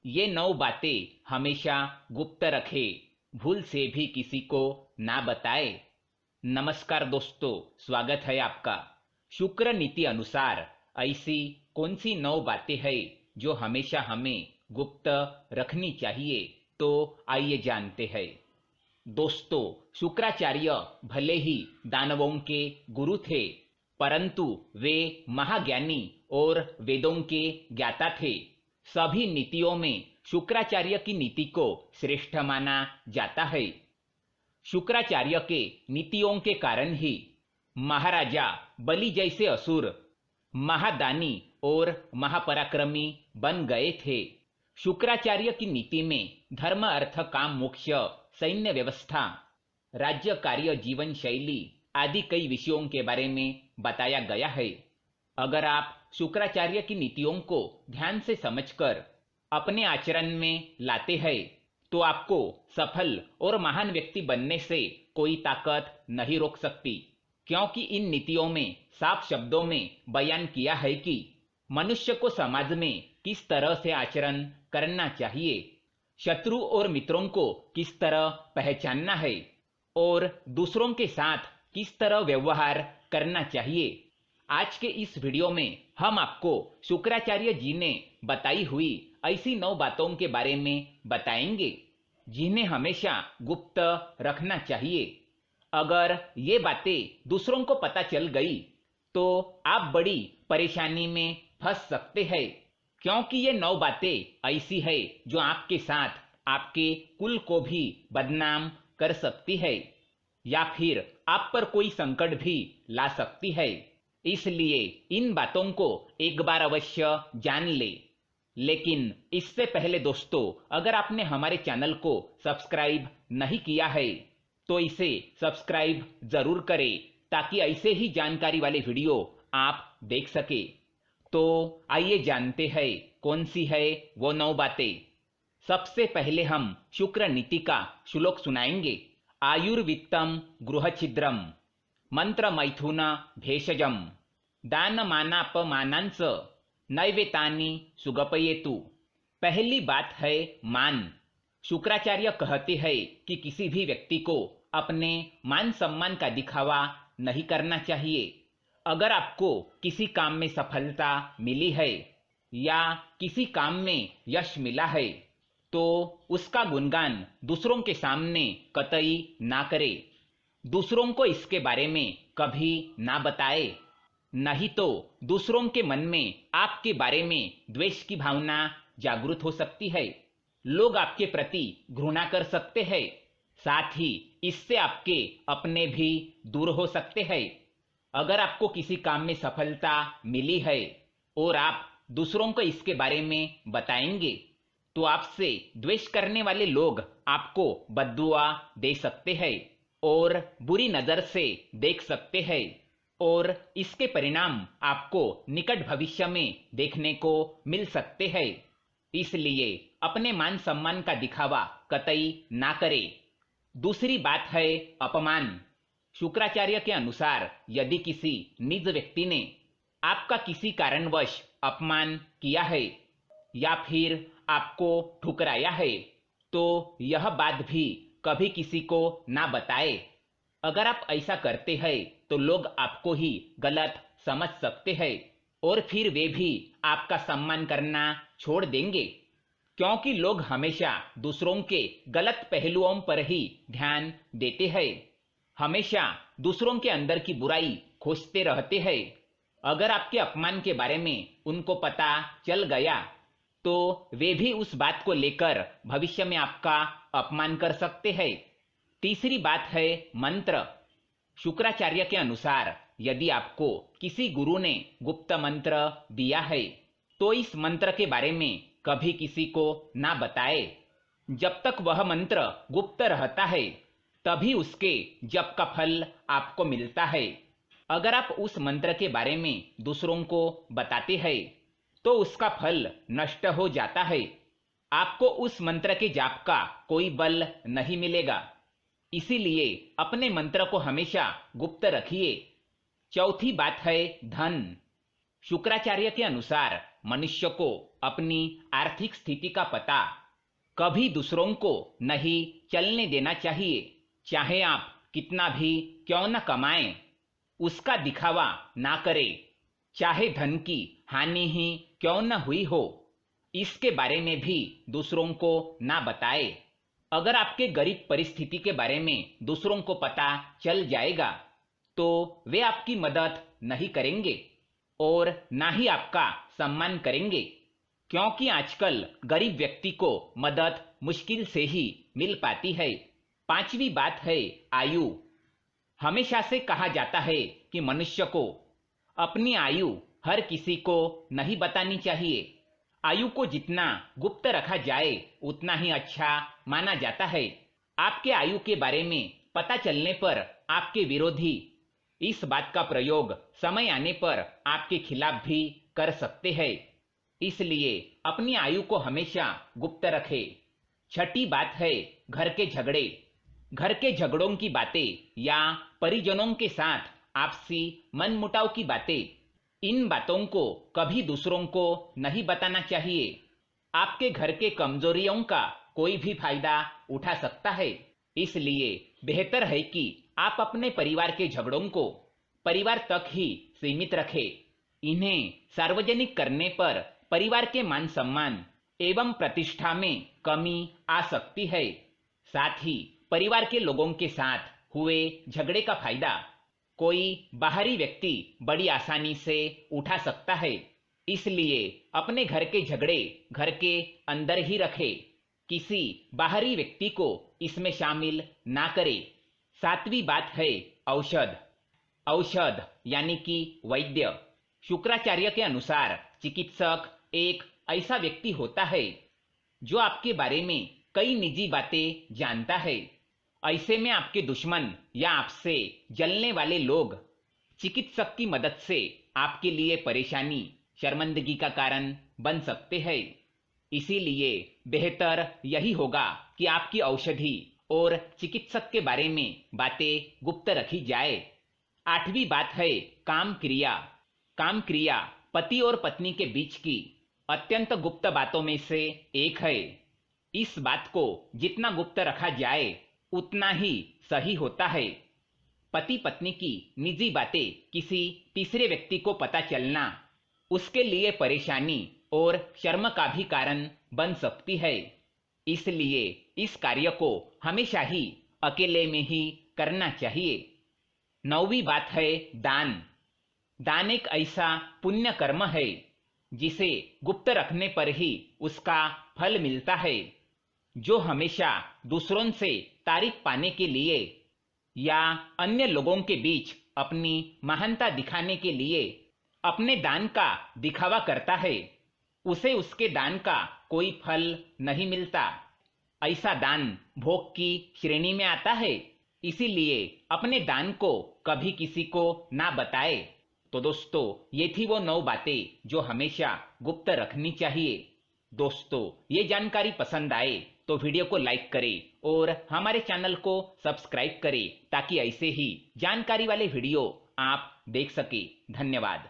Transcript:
ये 9 बातें हमेशा गुप्त रखे, भूल से भी किसी को ना बताए। नमस्कार दोस्तों, स्वागत है आपका। शुक्र नीति अनुसार ऐसी कौन सी 9 बातें हैं जो हमेशा हमें गुप्त रखनी चाहिए, तो आइए जानते हैं। दोस्तों, शुक्राचार्य भले ही दानवों के गुरु थे, परंतु वे महाज्ञानी और वेदों के ज्ञाता थे। सभी नीतियों में शुक्राचार्य की नीति को श्रेष्ठ माना जाता है। शुक्राचार्य के नीतियों के कारण ही महाराजा बलि जैसे असुर महादानी और महापराक्रमी बन गए थे। शुक्राचार्य की नीति में धर्म, अर्थ, काम, मोक्ष, सैन्य व्यवस्था, राज्य कार्य, जीवन शैली आदि कई विषयों के बारे में बताया गया है। अगर आप शुक्राचार्य की नीतियों को ध्यान से समझकर अपने आचरण में लाते हैं, तो आपको सफल और महान व्यक्ति बनने से कोई ताकत नहीं रोक सकती, क्योंकि इन नीतियों में साफ शब्दों में बयान किया है कि मनुष्य को समाज में किस तरह से आचरण करना चाहिए, शत्रु और मित्रों को किस तरह पहचानना है और दूसरों के साथ किस तरह व्यवहार करना चाहिए। आज के इस वीडियो में हम आपको शुक्राचार्य जी ने बताई हुई ऐसी 9 बातों के बारे में बताएंगे, जिन्हें हमेशा गुप्त रखना चाहिए। अगर ये बातें दूसरों को पता चल गई तो आप बड़ी परेशानी में फंस सकते हैं, क्योंकि ये 9 बातें ऐसी है जो आपके साथ आपके कुल को भी बदनाम कर सकती है या फिर आप पर कोई संकट भी ला सकती है। इसलिए इन बातों को एक बार अवश्य जान ले। लेकिन इससे पहले दोस्तों, अगर आपने हमारे चैनल को सब्सक्राइब नहीं किया है तो इसे सब्सक्राइब जरूर करें, ताकि ऐसे ही जानकारी वाले वीडियो आप देख सके। तो आइए जानते हैं कौन सी है वो 9 बातें। सबसे पहले हम शुक्र नीति का श्लोक सुनाएंगे। आयुर्वित्तम गृहछिद्रम मंत्र मैथुन भेषजम दानमानापमानांस नैवेतानि सुगपयेतु। पहली बात है मान। शुक्राचार्य कहते हैं कि किसी भी व्यक्ति को अपने मान सम्मान का दिखावा नहीं करना चाहिए। अगर आपको किसी काम में सफलता मिली है या किसी काम में यश मिला है, तो उसका गुणगान दूसरों के सामने कतई ना करे। दूसरों को इसके बारे में कभी ना बताए, नहीं तो दूसरों के मन में आपके बारे में द्वेष की भावना जागृत हो सकती है। लोग आपके प्रति घृणा कर सकते हैं, साथ ही इससे आपके अपने भी दूर हो सकते हैं। अगर आपको किसी काम में सफलता मिली है और आप दूसरों को इसके बारे में बताएंगे, तो आपसे द्वेष करने वाले लोग आपको बद्दुआ दे सकते हैं और बुरी नजर से देख सकते हैं, और इसके परिणाम आपको निकट भविष्य में देखने को मिल सकते हैं। इसलिए अपने मान सम्मान का दिखावा कतई ना करें। दूसरी बात है अपमान। शुक्राचार्य के अनुसार यदि किसी निज व्यक्ति ने आपका किसी कारणवश अपमान किया है या फिर आपको ठुकराया है, तो यह बात भी कभी किसी को ना बताए। अगर आप ऐसा करते हैं तो लोग आपको ही गलत समझ सकते हैं और फिर वे भी आपका सम्मान करना छोड़ देंगे, क्योंकि लोग हमेशा दूसरों के गलत पहलुओं पर ही ध्यान देते हैं, हमेशा दूसरों के अंदर की बुराई खोजते रहते हैं। अगर आपके अपमान के बारे में उनको पता चल गया तो वे भी उस बात को लेकर भविष्य में आपका अपमान कर सकते हैं। तीसरी बात है मंत्र। शुक्राचार्य के अनुसार यदि आपको किसी गुरु ने गुप्त मंत्र दिया है, तो इस मंत्र के बारे में कभी किसी को ना बताए। जब तक वह मंत्र गुप्त रहता है, तभी उसके जप का फल आपको मिलता है। अगर आप उस मंत्र के बारे में दूसरों को बताते हैं, तो उसका फल नष्ट हो जाता है। आपको उस मंत्र के जाप का कोई बल नहीं मिलेगा। इसीलिए अपने मंत्र को हमेशा गुप्त रखिए। चौथी बात है धन। शुक्राचार्य के अनुसार मनुष्य को अपनी आर्थिक स्थिति का पता कभी दूसरों को नहीं चलने देना चाहिए। चाहे आप कितना भी क्यों न कमाएं, उसका दिखावा ना करें। चाहे धन की हानि ही क्यों न हुई हो, इसके बारे में भी दूसरों को ना बताएं। अगर आपके गरीब परिस्थिति के बारे में दूसरों को पता चल जाएगा तो वे आपकी मदद नहीं करेंगे और ना ही आपका सम्मान करेंगे, क्योंकि आजकल गरीब व्यक्ति को मदद मुश्किल से ही मिल पाती है। पांचवी बात है आयु। हमेशा से कहा जाता है कि मनुष्य को अपनी आयु हर किसी को नहीं बतानी चाहिए। आयु को जितना गुप्त रखा जाए उतना ही अच्छा माना जाता है। आपके आयु के बारे में पता चलने पर आपके विरोधी इस बात का प्रयोग समय आने पर आपके खिलाफ भी कर सकते हैं। इसलिए अपनी आयु को हमेशा गुप्त रखें। छठी बात है घर के झगड़े। घर के झगड़ों की बातें या परिजनों के साथ आपसी मनमुटाव की बातें, इन बातों को कभी दूसरों को नहीं बताना चाहिए। आपके घर के कमजोरियों का कोई भी फायदा उठा सकता है। इसलिए बेहतर है कि आप अपने परिवार के झगड़ों को परिवार तक ही सीमित रखें। इन्हें सार्वजनिक करने पर परिवार के मान सम्मान एवं प्रतिष्ठा में कमी आ सकती है। साथ ही परिवार के लोगों के साथ हुए झगड़े का फायदा कोई बाहरी व्यक्ति बड़ी आसानी से उठा सकता है। इसलिए अपने घर के झगड़े घर के अंदर ही रखें, किसी बाहरी व्यक्ति को इसमें शामिल ना करें। सातवीं बात है औषध। औषध यानी कि वैद्य। शुक्राचार्य के अनुसार चिकित्सक एक ऐसा व्यक्ति होता है जो आपके बारे में कई निजी बातें जानता है। ऐसे में आपके दुश्मन या आपसे जलने वाले लोग चिकित्सक की मदद से आपके लिए परेशानी, शर्मिंदगी का कारण बन सकते हैं। इसीलिए बेहतर यही होगा कि आपकी औषधि और चिकित्सक के बारे में बातें गुप्त रखी जाए। आठवीं बात है काम क्रिया। काम क्रिया पति और पत्नी के बीच की अत्यंत गुप्त बातों में से एक है। इस बात को जितना गुप्त रखा जाए उतना ही सही होता है। पति पत्नी की निजी बातें किसी तीसरे व्यक्ति को पता चलना उसके लिए परेशानी और शर्म का भी कारण बन सकती है। इसलिए इस कार्य को हमेशा ही अकेले में ही करना चाहिए। नौवीं बात है दान। दान एक ऐसा पुण्य कर्म है जिसे गुप्त रखने पर ही उसका फल मिलता है। जो हमेशा दूसरों से तारीफ पाने के लिए या अन्य लोगों के बीच अपनी महानता दिखाने के लिए अपने दान का दिखावा करता है, उसे उसके दान का कोई फल नहीं मिलता। ऐसा दान भोग की श्रेणी में आता है। इसीलिए अपने दान को कभी किसी को ना बताए। तो दोस्तों, ये थी वो 9 बातें जो हमेशा गुप्त रखनी चाहिए। दोस्तों, ये जानकारी पसंद आए तो वीडियो को लाइक करें और हमारे चैनल को सब्सक्राइब करें ताकि ऐसे ही जानकारी वाले वीडियो आप देख सके। धन्यवाद।